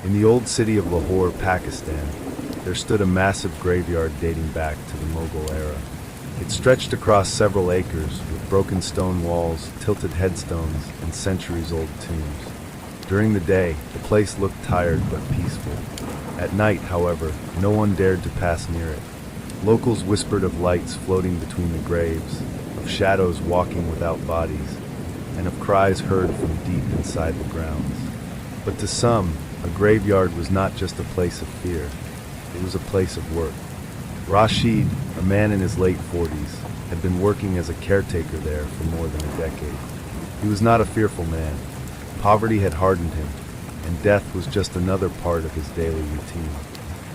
In the old city of Lahore, Pakistan, there stood a massive graveyard dating back to the Mughal era. It stretched across several acres with broken stone walls, tilted headstones, and centuries-old tombs. During the day, the place looked tired but peaceful. At night, however, no one dared to pass near it. Locals whispered of lights floating between the graves, of shadows walking without bodies, and of cries heard from deep inside the grounds. But to some, a graveyard was not just a place of fear, it was a place of work. Rashid, a man in his late 40s, had been working as a caretaker there for more than a decade. He was not a fearful man. Poverty had hardened him, and death was just another part of his daily routine.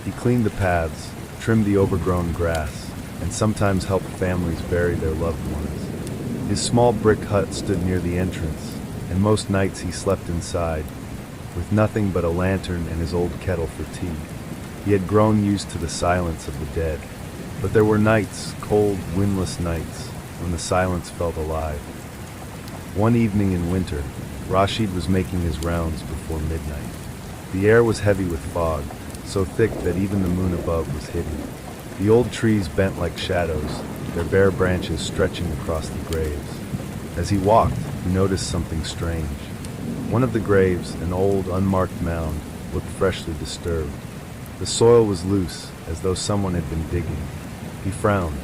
He cleaned the paths, trimmed the overgrown grass, and sometimes helped families bury their loved ones. His small brick hut stood near the entrance, and most nights he slept inside, with nothing but a lantern and his old kettle for tea. He had grown used to the silence of the dead, but there were nights, cold, windless nights, when the silence felt alive. One evening in winter, Rashid was making his rounds before midnight. The air was heavy with fog, so thick that even the moon above was hidden. The old trees bent like shadows, their bare branches stretching across the graves. As he walked, he noticed something strange. One of the graves, an old, unmarked mound, looked freshly disturbed. The soil was loose, as though someone had been digging. He frowned.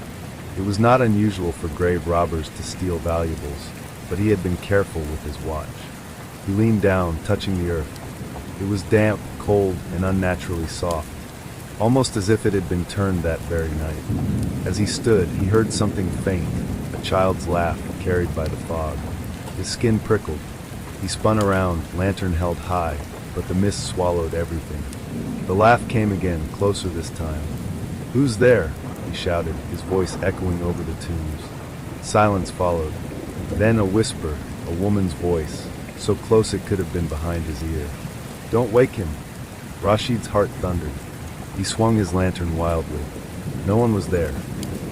It was not unusual for grave robbers to steal valuables, but he had been careful with his watch. He leaned down, touching the earth. It was damp, cold, and unnaturally soft, almost as if it had been turned that very night. As he stood, he heard something faint, a child's laugh carried by the fog. His skin prickled. He spun around, lantern held high, but the mist swallowed everything. The laugh came again, closer this time. "Who's there?" he shouted, his voice echoing over the tombs. Silence followed. Then a whisper, a woman's voice, so close it could have been behind his ear. "Don't wake him." Rashid's heart thundered. He swung his lantern wildly. No one was there,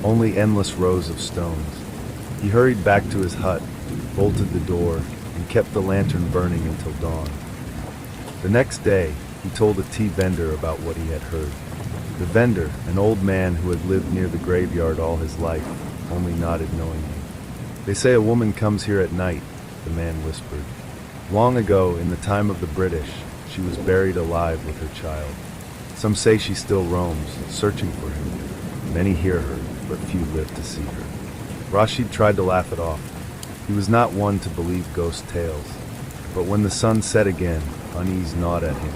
only endless rows of stones. He hurried back to his hut, bolted the door, and kept the lantern burning until dawn. The next day, he told a tea vendor about what he had heard. The vendor, an old man who had lived near the graveyard all his life, only nodded knowingly. "They say a woman comes here at night," the man whispered. "Long ago, in the time of the British, she was buried alive with her child. Some say she still roams, searching for him. Many hear her, but few live to see her." Rashid tried to laugh it off. He was not one to believe ghost tales. But when the sun set again, unease gnawed at him.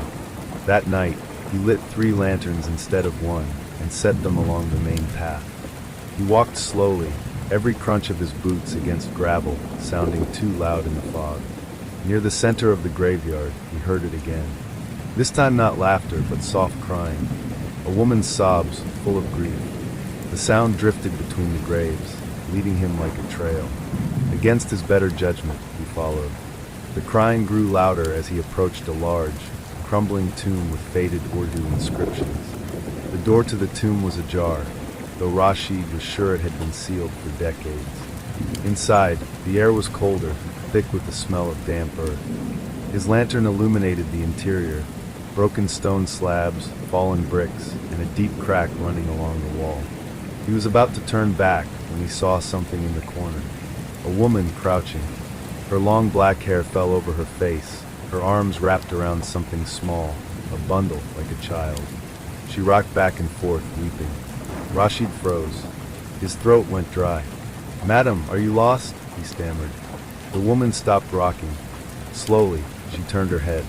That night, he lit 3 lanterns instead of one, and set them along the main path. He walked slowly, every crunch of his boots against gravel sounding too loud in the fog. Near the center of the graveyard, he heard it again. This time not laughter, but soft crying. A woman's sobs, full of grief. The sound drifted between the graves, leading him like a trail. Against his better judgment, he followed. The crying grew louder as he approached a large, crumbling tomb with faded Urdu inscriptions. The door to the tomb was ajar, though Rashid was sure it had been sealed for decades. Inside, the air was colder, thick with the smell of damp earth. His lantern illuminated the interior, broken stone slabs, fallen bricks, and a deep crack running along the wall. He was about to turn back when he saw something in the corner. A woman crouching. Her long black hair fell over her face, her arms wrapped around something small, a bundle like a child. She rocked back and forth, weeping. Rashid froze. His throat went dry. "Madam, are you lost?" he stammered. The woman stopped rocking. Slowly, she turned her head.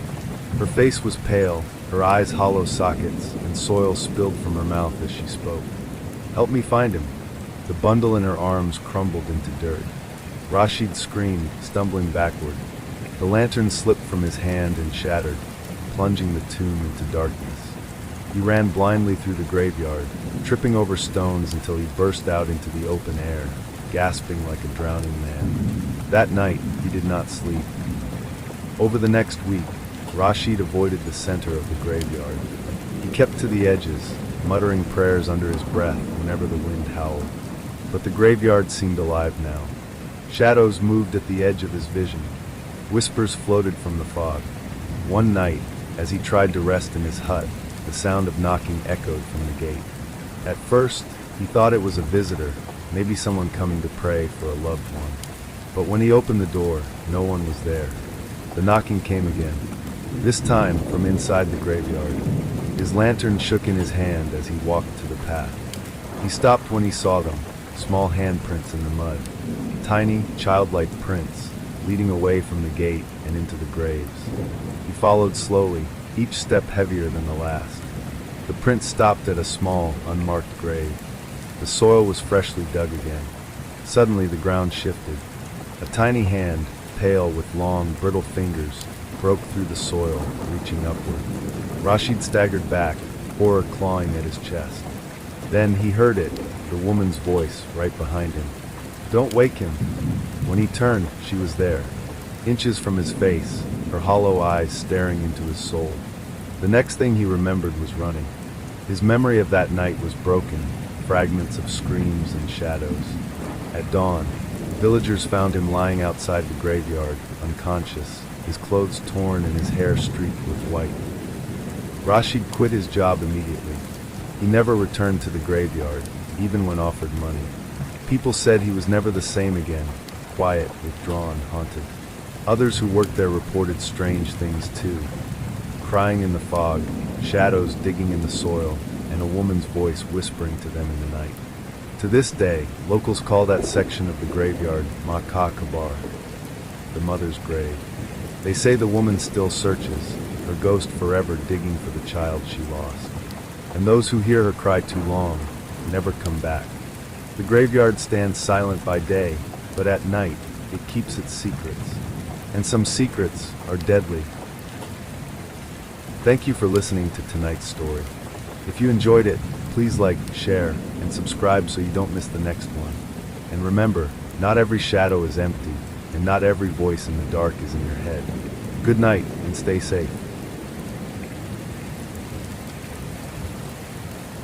Her face was pale, her eyes hollow sockets, and soil spilled from her mouth as she spoke. "Help me find him." The bundle in her arms crumbled into dirt. Rashid screamed, stumbling backward. The lantern slipped from his hand and shattered, plunging the tomb into darkness. He ran blindly through the graveyard, tripping over stones until he burst out into the open air, gasping like a drowning man. That night, he did not sleep. Over the next week, Rashid avoided the center of the graveyard. He kept to the edges, muttering prayers under his breath whenever the wind howled. But the graveyard seemed alive now. Shadows moved at the edge of his vision. Whispers floated from the fog. One night, As he tried to rest in his hut, the sound of knocking echoed from the gate. At first, he thought it was a visitor, maybe someone coming to pray for a loved one. But when he opened the door, no one was there. The knocking came again, this time from inside the graveyard. His lantern shook in his hand as he walked to the path. He stopped when he saw them, small handprints in the mud. Tiny, childlike prints, leading away from the gate and into the graves. He followed slowly, each step heavier than the last. The prints stopped at a small, unmarked grave. The soil was freshly dug again. Suddenly the ground shifted. A tiny hand, pale with long, brittle fingers, broke through the soil, reaching upward. Rashid staggered back, horror clawing at his chest. Then he heard it, the woman's voice right behind him. "Don't wake him." When he turned, she was there, inches from his face, her hollow eyes staring into his soul. The next thing he remembered was running. His memory of that night was broken, fragments of screams and shadows. At dawn, villagers found him lying outside the graveyard, unconscious, his clothes torn and his hair streaked with white. Rashid quit his job immediately. He never returned to the graveyard, even when offered money. People said he was never the same again, quiet, withdrawn, haunted. Others who worked there reported strange things too. Crying in the fog, shadows digging in the soil, and a woman's voice whispering to them in the night. To this day, locals call that section of the graveyard Maka Kabar, the mother's grave. They say the woman still searches, her ghost forever digging for the child she lost. And those who hear her cry too long never come back. The graveyard stands silent by day, but at night it keeps its secrets. And some secrets are deadly. Thank you for listening to tonight's story. If you enjoyed it, please like, share, and subscribe so you don't miss the next one. And remember, not every shadow is empty, and not every voice in the dark is in your head. Good night, and stay safe.